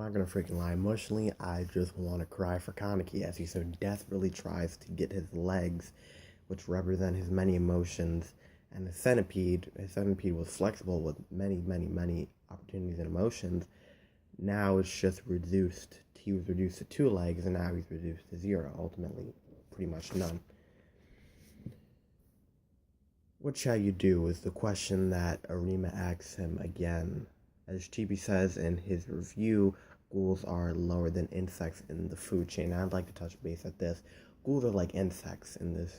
not gonna freaking lie. Emotionally, I just want to cry for Kaneki as he so desperately tries to get his legs, which represent his many emotions, and his centipede was flexible with many, many, many opportunities and emotions. Now it's just reduced. He was reduced to two legs, and now he's reduced to zero. Ultimately, pretty much none. What shall you do is the question that Arima asks him again. As Chibi says in his review, ghouls are lower than insects in the food chain. I'd like to touch base at this. Ghouls are like insects in this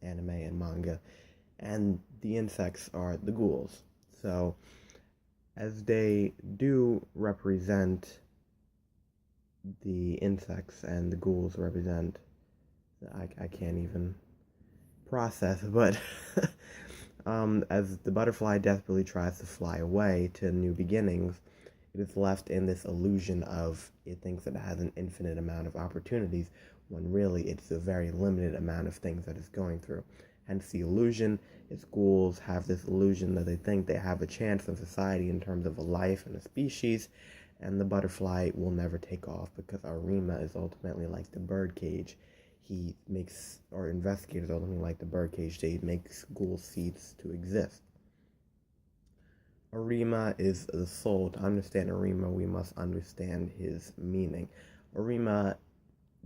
anime and manga, and the insects are the ghouls. So, as they do represent the insects and the ghouls represent, I can't even process, but as the butterfly desperately tries to fly away to new beginnings, it is left in this illusion of it thinks it has an infinite amount of opportunities when really it's a very limited amount of things that it's going through. Hence the illusion. Its ghouls have this illusion that they think they have a chance in society in terms of a life and a species, and the butterfly will never take off because Arima is ultimately like the birdcage. He makes, or investigators ultimately like the birdcage, they makes ghoul seeds to exist. Arima is the soul. To understand Arima, we must understand his meaning. Arima,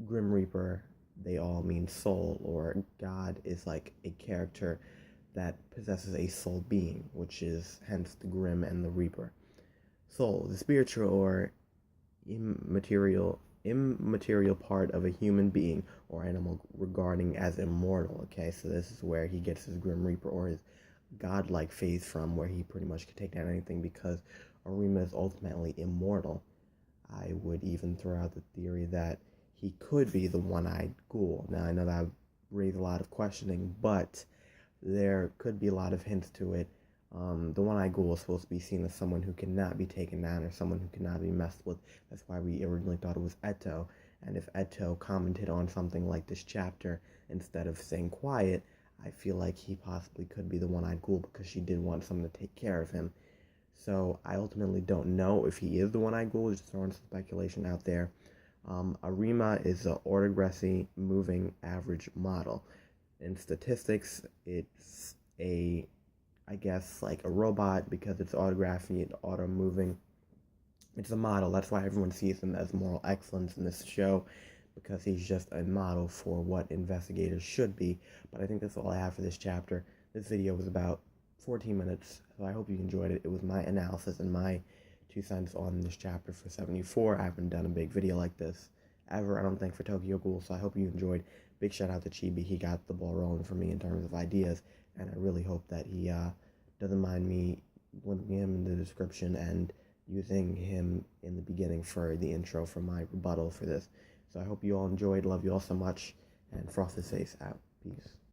Grim Reaper, they all mean soul, or God is like a character that possesses a soul being, which is hence the Grim and the Reaper. Soul, the spiritual or immaterial part of a human being or animal regarding as immortal. Okay, so this is where he gets his Grim Reaper or his godlike phase from, where he pretty much can take down anything because Arima is ultimately immortal. I would even throw out the theory that he could be the one-eyed ghoul. Now I know that raised a lot of questioning, but there could be a lot of hints to it. The one-eyed ghoul is supposed to be seen as someone who cannot be taken down or someone who cannot be messed with. That's why we originally thought it was Eto. And if Eto commented on something like this chapter instead of staying quiet, I feel like he possibly could be the one-eyed ghoul because she did want someone to take care of him. So I ultimately don't know if he is the one-eyed ghoul. Just throwing some speculation out there. Arima is an orthography moving average model. In statistics, it's I guess, like a robot because it's autography and auto moving. It's a model. That's why everyone sees him as moral excellence in this show, because he's just a model for what investigators should be. But I think that's all I have for this chapter. This video was about 14 minutes, so I hope you enjoyed it. It was my analysis and my 2 cents on this chapter for 74. I haven't done a big video like this ever, I don't think, for Tokyo Ghoul, so I hope you enjoyed. Big shout out to Chibi. He got the ball rolling for me in terms of ideas, and I really hope that he doesn't mind me linking him in the description and using him in the beginning for the intro for my rebuttal for this. So I hope you all enjoyed. Love you all so much. And Frosted Face out. Peace.